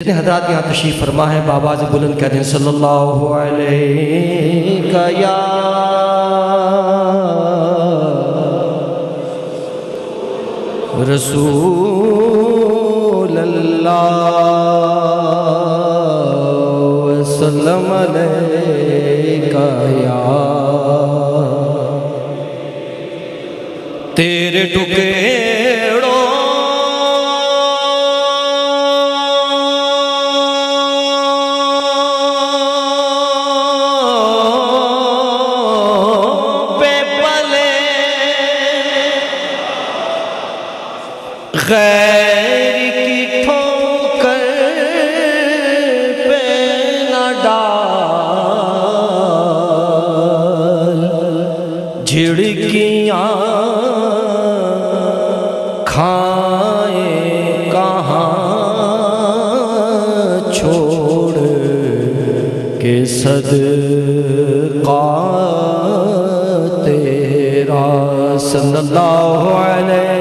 जितने हज़रात यहाँ तशरीफ़ फरमा है बाबा से बुलंद कहते हैं सल्लल्लाहु अलैहि या रसूल अल्लाह वसल्लम अलैका या तेरे टुकड़ों गैर की ठोकर पे न डाल, झिड़कियाँ खाए कहाँ छोड़ के सदका तेरा सल्लल्लाहु अलैहि।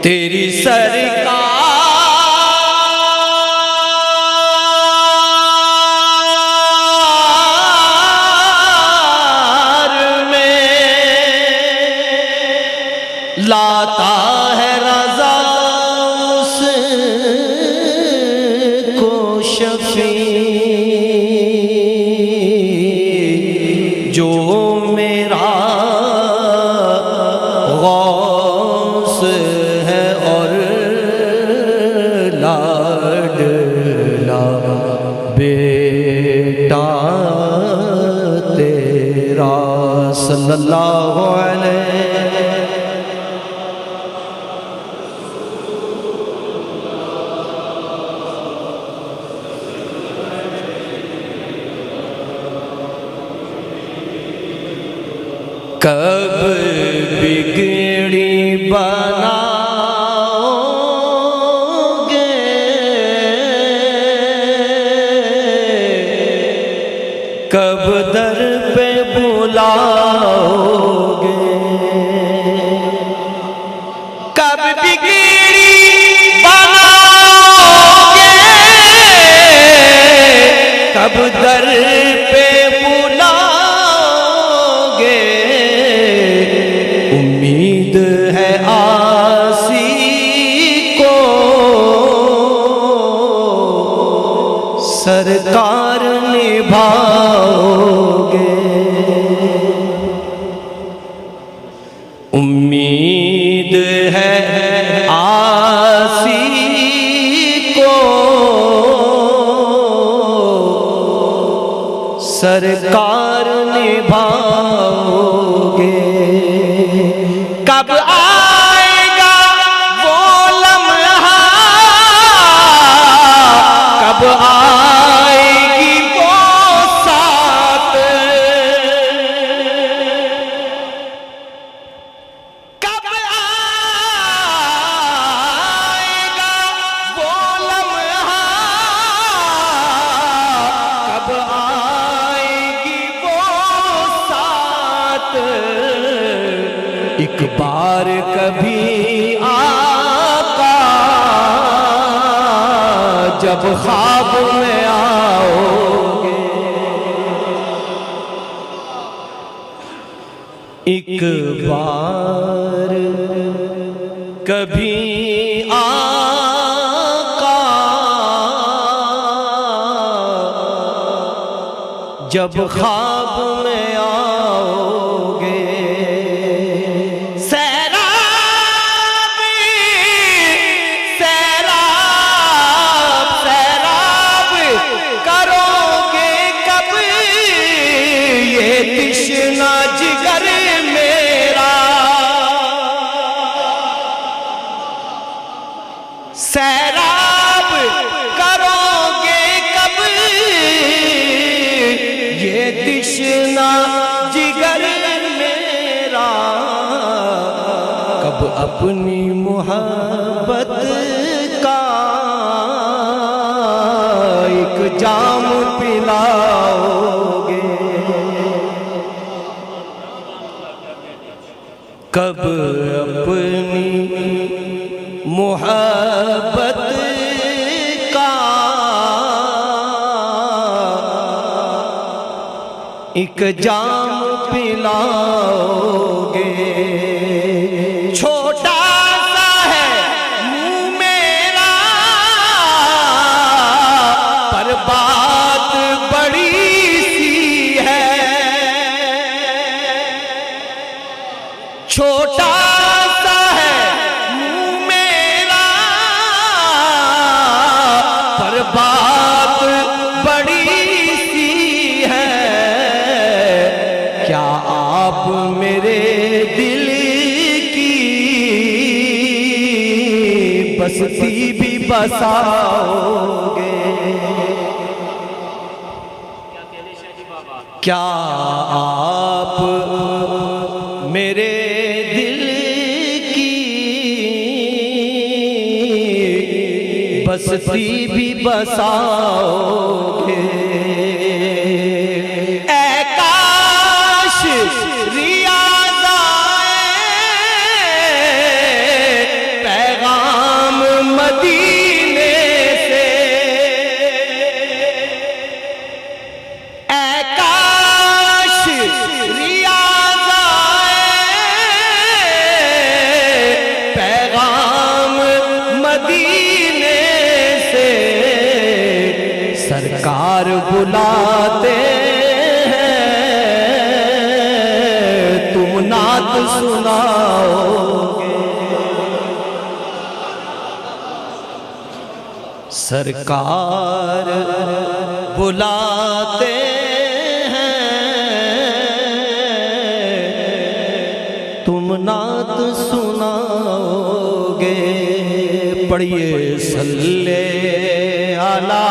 तेरी सरकार में लाता है रज़ा उसको शफी जो मेरा बेटा तेरा सल्लल्लाहु अलैहि। कब बिगड़ी बना कब दर पे बुलाओगे, कब बिगड़ी बनाओगे, कब दर पे बुलाओगे। उम्मीद है आसी को सरकार निभाओगे, उम्मीद है आसी को सरकार निभाओगे। कब आएगा वो लम्हा, कब आएगी वो साथ, कब आएगा वो लम्हा, कब आएगी वो साथ। एक बार कभी आका जब ख्वाब में आओगे, एक बार कभी आका जब ख्वाब में आओगे। कृष्णा जिगर मेरा सैराब करोगे कब, ये कृष्णा जिगर मेरा कब अपनी मोहब्बत का एक जाम पिलाओगे। कब अपनी मोहब्बत का एक जाम पिलाओगे। छोटा सा है मुंह मेरा पर बात बड़ी सी है। छोटा सा है मुंह मेरा पर बात बड़ी सी है। क्या आप मेरे दिल की बस्ती भी बसाओगे? क्या आप मेरे दिल की बस्ती भी बसाओगे? ऐ काश रियाज़ाए पैगाम मदीने से, ऐ काश रियाज़ाए पैगाम मदीने से। सरकार बुलाते हैं तुम नात सुनाओगे। सरकार बुलाते हैं तुम नात सुनाओगे। पढ़िए सल्ले अला